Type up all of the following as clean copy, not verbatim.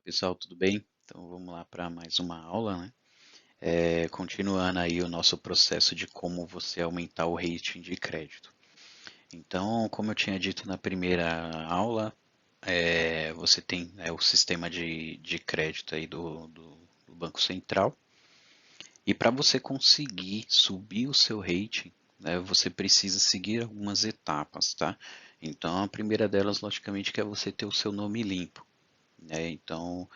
Pessoal, tudo bem? Então vamos lá para mais uma aula, né? Continuando aí o nosso processo de como você aumentar o rating de crédito. Então, como eu tinha dito na primeira aula, você tem o sistema de crédito aí do Banco Central. E para você conseguir subir o seu rating, né, você precisa seguir algumas etapas, tá? Então, a primeira delas, logicamente, que é você ter o seu nome limpo, né? Então,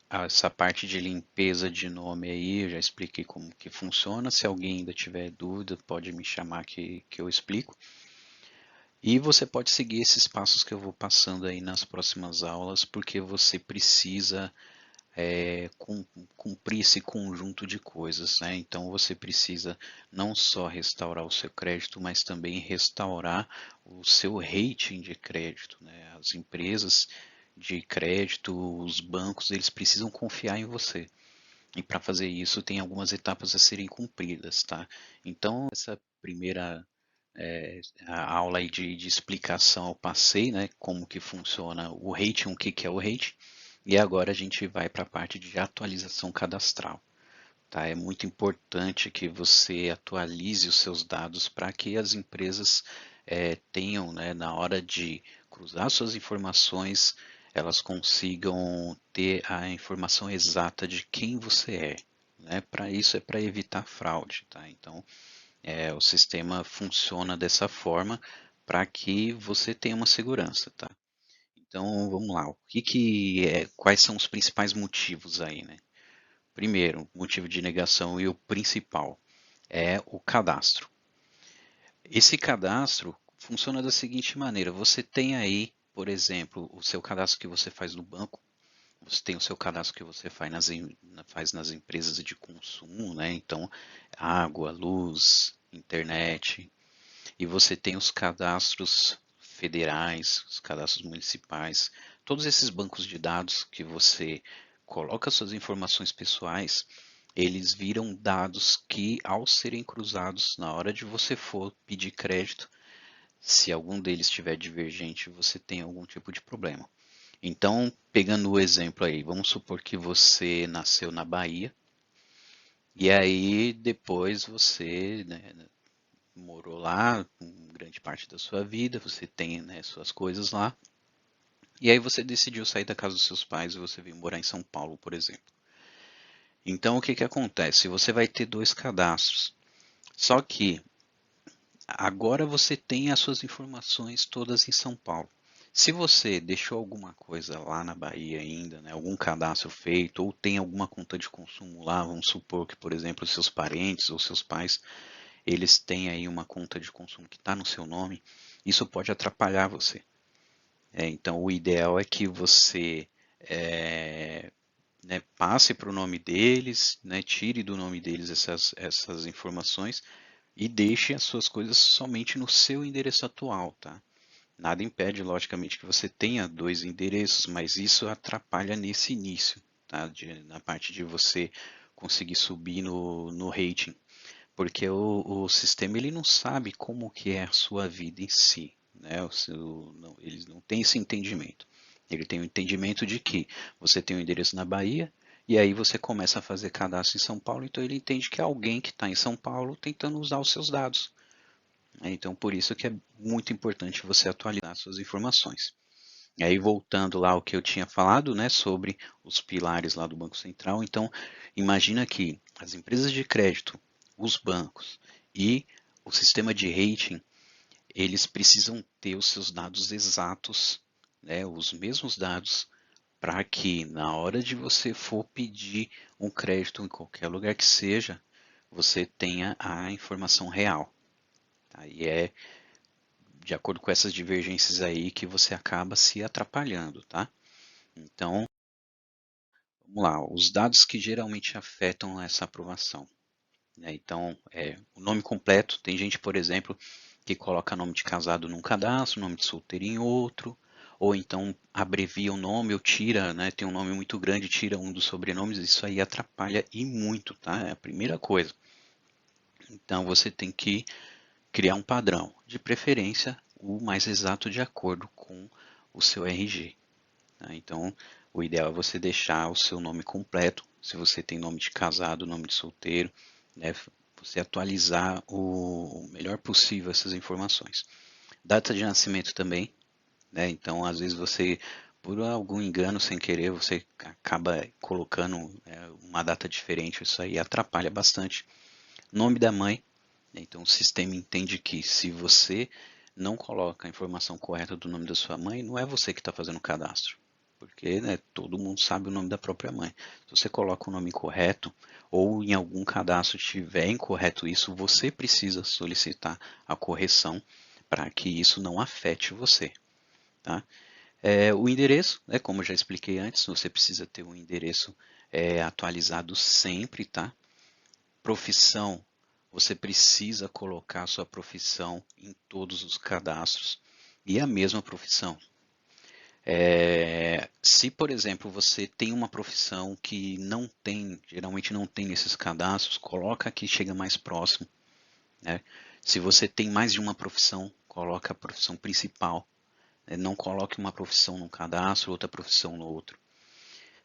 essa parte de limpeza de nome aí, eu já expliquei como que funciona. Se alguém ainda tiver dúvida, pode me chamar que eu explico. E você pode seguir esses passos que eu vou passando aí nas próximas aulas, porque você precisa cumprir esse conjunto de coisas, né? Então você precisa não só restaurar o seu crédito, mas também restaurar o seu rating de crédito, né? As empresas de crédito, os bancos, eles precisam confiar em você. E para fazer isso tem algumas etapas a serem cumpridas, tá? Então essa primeira a aula aí de explicação eu passei, né? Como que funciona o rating, o que que é o rating. E agora a gente vai para a parte de atualização cadastral. Tá? É muito importante que você atualize os seus dados para que as empresas tenham, né, na hora de cruzar suas informações, elas consigam ter a informação exata de quem você é. Né? Para isso é para evitar fraude. Tá? Então, o sistema funciona dessa forma para que você tenha uma segurança. Tá? Então, vamos lá. Quais são os principais motivos aí, né? Primeiro, motivo de negação e o principal é o cadastro. Esse cadastro funciona da seguinte maneira: você tem aí, por exemplo, o seu cadastro que você faz no banco, você tem o seu cadastro que você faz nas empresas de consumo, né? Então, água, luz, internet, e você tem os cadastros federais, os cadastros municipais, todos esses bancos de dados que você coloca suas informações pessoais, eles viram dados que, ao serem cruzados, na hora de você for pedir crédito, se algum deles estiver divergente, você tem algum tipo de problema. Então, pegando o exemplo aí, vamos supor que você nasceu na Bahia, e aí depois você, né, morou lá grande parte da sua vida, você tem, né, suas coisas lá, e aí você decidiu sair da casa dos seus pais e você veio morar em São Paulo, por exemplo. Então o que que acontece? Você vai ter dois cadastros. Só que agora você tem as suas informações todas em São Paulo. Se você deixou alguma coisa lá na Bahia ainda, né, algum cadastro feito, ou tem alguma conta de consumo lá, vamos supor que, por exemplo, seus parentes ou seus pais, eles têm aí uma conta de consumo que está no seu nome, isso pode atrapalhar você. Então, o ideal é que você né, passe para o nome deles, né, tire do nome deles essas informações e deixe as suas coisas somente no seu endereço atual, tá? Nada impede, logicamente, que você tenha dois endereços, mas isso atrapalha nesse início, tá? Na parte de você conseguir subir no rating, porque o sistema ele não sabe como que é a sua vida em si, né? Eles não têm esse entendimento. Ele tem o entendimento de que você tem um endereço na Bahia e aí você começa a fazer cadastro em São Paulo, então ele entende que é alguém que está em São Paulo tentando usar os seus dados. Então, por isso que é muito importante você atualizar suas informações. E aí, voltando lá ao que eu tinha falado, né, sobre os pilares lá do Banco Central. Então, imagina que as empresas de crédito, os bancos e o sistema de rating, eles precisam ter os seus dados exatos, né, os mesmos dados, para que na hora de você for pedir um crédito em qualquer lugar que seja, você tenha a informação real. Aí é de acordo com essas divergências aí que você acaba se atrapalhando, tá? Então, vamos lá, os dados que geralmente afetam essa aprovação. Né? Então, o nome completo, tem gente, por exemplo, que coloca nome de casado num cadastro, nome de solteiro em outro, ou então abrevia o nome ou tira, né? Tem um nome muito grande, tira um dos sobrenomes, isso aí atrapalha e muito, tá? É a primeira coisa. Então, você tem que criar um padrão, de preferência o mais exato de acordo com o seu RG. Tá? Então, o ideal é você deixar o seu nome completo, se você tem nome de casado, nome de solteiro, né? Você atualizar o melhor possível essas informações. Data de nascimento também, né? Então, às vezes você, por algum engano sem querer, você acaba colocando uma data diferente, isso aí atrapalha bastante. Nome da mãe, né? Então o sistema entende que se você não coloca a informação correta do nome da sua mãe, não é você que está fazendo o cadastro. Porque, né, todo mundo sabe o nome da própria mãe. Se você coloca o nome incorreto, ou em algum cadastro tiver incorreto isso, você precisa solicitar a correção para que isso não afete você. Tá? O endereço, né, como eu já expliquei antes, você precisa ter um endereço atualizado sempre, tá? Profissão, você precisa colocar a sua profissão em todos os cadastros e a mesma profissão. Se, por exemplo, você tem uma profissão que não tem, geralmente não tem nesses cadastros, coloca que chega mais próximo, né? Se você tem mais de uma profissão, coloca a profissão principal. Não coloque uma profissão num cadastro, outra profissão no outro.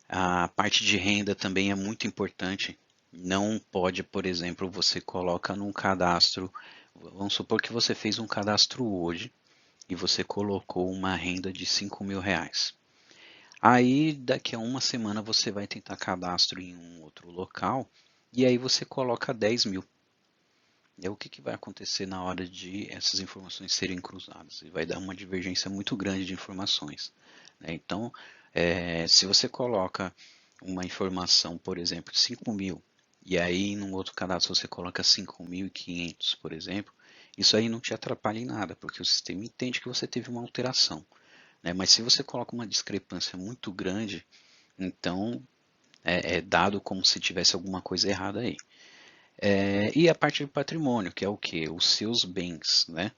A parte de renda também é muito importante. Não pode, por exemplo, você coloca num cadastro, vamos supor que você fez um cadastro hoje e você colocou uma renda de R$ 5.000. Aí, daqui a uma semana, você vai tentar cadastro em um outro local e aí você coloca 10 mil. E aí, o que vai acontecer na hora de essas informações serem cruzadas? E vai dar uma divergência muito grande de informações, né? Então, se você coloca uma informação, por exemplo, 5 mil, e aí num outro cadastro você coloca 5.500, por exemplo, isso aí não te atrapalha em nada, porque o sistema entende que você teve uma alteração, né? Mas se você coloca uma discrepância muito grande, então é dado como se tivesse alguma coisa errada aí. E a parte do patrimônio, que é o que? Os seus bens, né?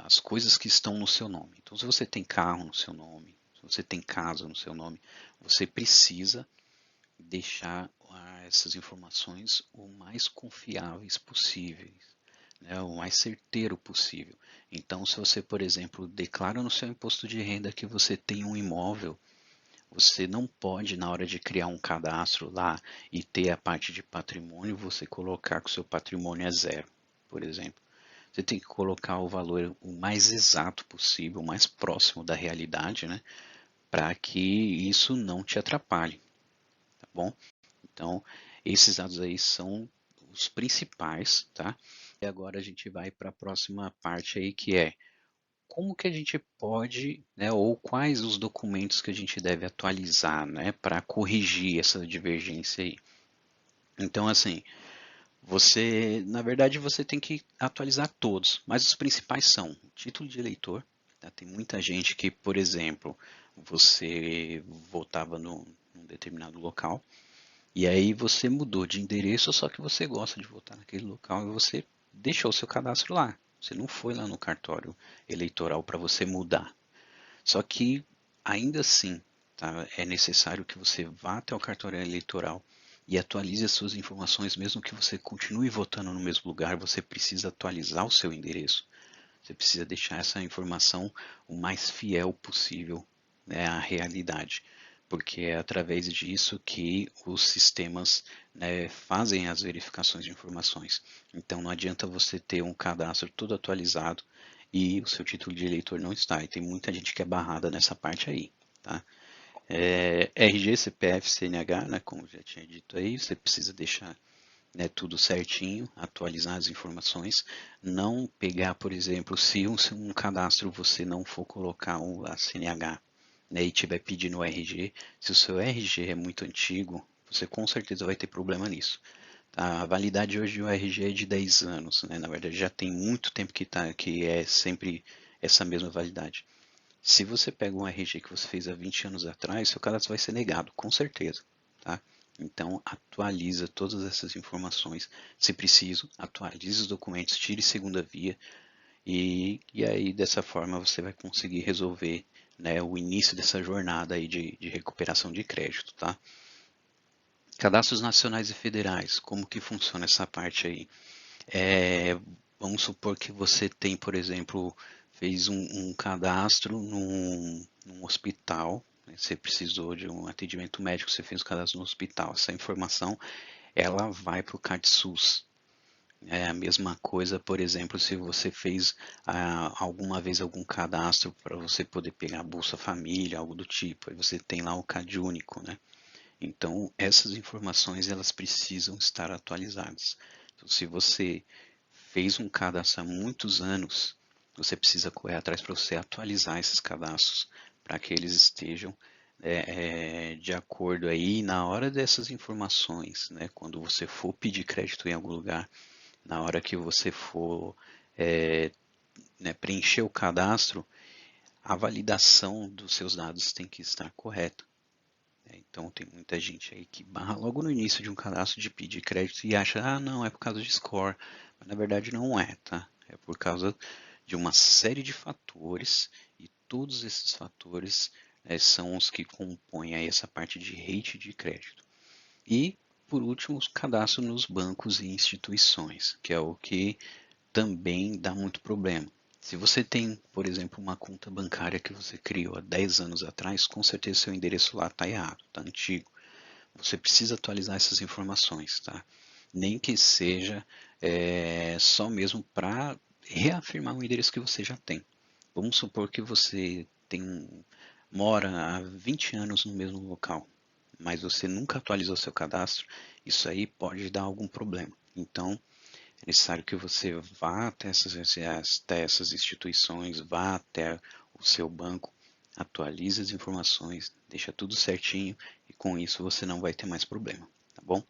As coisas que estão no seu nome. Então, se você tem carro no seu nome, se você tem casa no seu nome, você precisa deixar essas informações o mais confiáveis possíveis, né? O mais certeiro possível. Então, se você, por exemplo, declara no seu imposto de renda que você tem um imóvel, você não pode, na hora de criar um cadastro lá e ter a parte de patrimônio, você colocar que o seu patrimônio é zero, por exemplo. Você tem que colocar o valor o mais exato possível, o mais próximo da realidade, né? Para que isso não te atrapalhe, tá bom? Então, esses dados aí são os principais, tá? E agora a gente vai para a próxima parte aí, que é como que a gente pode, né, ou quais os documentos que a gente deve atualizar, né, para corrigir essa divergência aí. Então, assim, na verdade, você tem que atualizar todos, mas os principais são o título de eleitor. Tá? Tem muita gente que, por exemplo, você votava num determinado local e aí você mudou de endereço, só que você gosta de votar naquele local e você deixou o seu cadastro lá. Você não foi lá no cartório eleitoral para você mudar. Só que, ainda assim, tá, é necessário que você vá até o cartório eleitoral e atualize as suas informações, mesmo que você continue votando no mesmo lugar, você precisa atualizar o seu endereço. Você precisa deixar essa informação o mais fiel possível, né, à realidade, porque é através disso que os sistemas, né, fazem as verificações de informações. Então não adianta você ter um cadastro todo atualizado e o seu título de eleitor não está. E tem muita gente que é barrada nessa parte aí, tá? RG, CPF, CNH, né, como já tinha dito aí, você precisa deixar, né, tudo certinho, atualizar as informações, não pegar, por exemplo, se um cadastro você não for colocar a CNH, né, e tiver pedindo o RG, se o seu RG é muito antigo, você com certeza vai ter problema nisso. Tá? A validade hoje do RG é de 10 anos, né? Na verdade já tem muito tempo que é sempre essa mesma validade. Se você pega um RG que você fez há 20 anos atrás, seu cadastro vai ser negado, com certeza. Tá? Então, atualiza todas essas informações. Se preciso, atualize os documentos, tire segunda via. E aí, dessa forma, você vai conseguir resolver, né, o início dessa jornada aí de recuperação de crédito. Tá? Cadastros nacionais e federais, como que funciona essa parte aí? Vamos supor que você tem, por exemplo, fez um cadastro num hospital, né? Você precisou de um atendimento médico, você fez o cadastro no hospital. Essa informação, ela vai para o CadSUS. É a mesma coisa, por exemplo, se você fez alguma vez algum cadastro para você poder pegar Bolsa Família, algo do tipo, aí você tem lá o CadÚnico, né? Então, essas informações elas precisam estar atualizadas. Então, se você fez um cadastro há muitos anos, você precisa correr atrás para você atualizar esses cadastros para que eles estejam de acordo aí na hora dessas informações, né? Quando você for pedir crédito em algum lugar, na hora que você for né, preencher o cadastro, a validação dos seus dados tem que estar correta. Então tem muita gente aí que barra logo no início de um cadastro de pedir crédito e acha, ah, não, é por causa de score. Mas na verdade não é, tá? É por causa de uma série de fatores e todos esses fatores são os que compõem aí essa parte de rate de crédito. E, por último, os cadastros nos bancos e instituições, que é o que também dá muito problema. Se você tem, por exemplo, uma conta bancária que você criou há 10 anos atrás, com certeza seu endereço lá está errado, está antigo. Você precisa atualizar essas informações, tá? Nem que seja só mesmo para reafirmar o endereço que você já tem. Vamos supor que você mora há 20 anos no mesmo local, mas você nunca atualizou seu cadastro, isso aí pode dar algum problema. Então, é necessário que você vá até essas instituições, vá até o seu banco, atualize as informações, deixa tudo certinho e com isso você não vai ter mais problema, tá bom?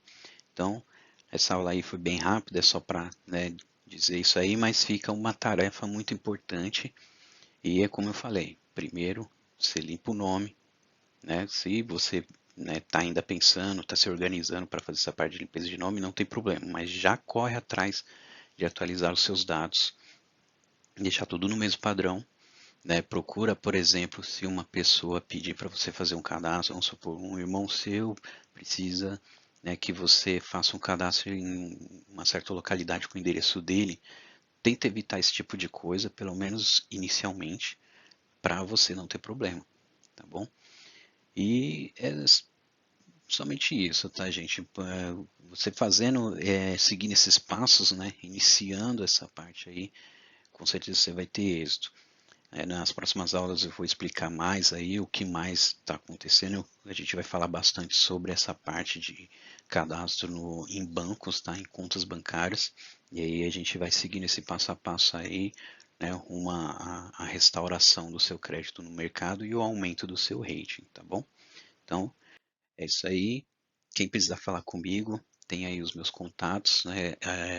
Então, essa aula aí foi bem rápida, é só para dizer isso aí, mas fica uma tarefa muito importante e é como eu falei, primeiro você limpa o nome, né? Se você está ainda pensando, está se organizando para fazer essa parte de limpeza de nome, não tem problema, mas já corre atrás de atualizar os seus dados, deixar tudo no mesmo padrão, né? Procura, por exemplo, se uma pessoa pedir para você fazer um cadastro, vamos supor, um irmão seu precisa que você faça um cadastro em uma certa localidade com o endereço dele, tenta evitar esse tipo de coisa, pelo menos inicialmente, para você não ter problema, tá bom? E é somente isso, tá, gente? Você fazendo, seguindo esses passos, né? Iniciando essa parte aí, com certeza você vai ter êxito. Nas próximas aulas eu vou explicar mais aí o que mais está acontecendo. A gente vai falar bastante sobre essa parte de cadastro em bancos, tá? Em contas bancárias. E aí a gente vai seguindo esse passo a passo aí, né? A restauração do seu crédito no mercado e o aumento do seu rating, tá bom? Então, é isso aí. Quem precisar falar comigo, tem aí os meus contatos, né?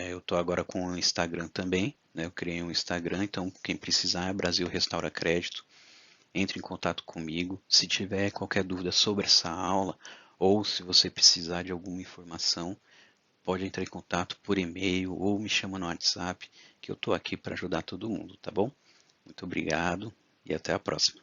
Eu estou agora com o Instagram também, né? Eu criei um Instagram, então quem precisar é Brasil Restaura Crédito. Entre em contato comigo. Se tiver qualquer dúvida sobre essa aula ou se você precisar de alguma informação, pode entrar em contato por e-mail ou me chama no WhatsApp, que eu estou aqui para ajudar todo mundo, tá bom? Muito obrigado e até a próxima.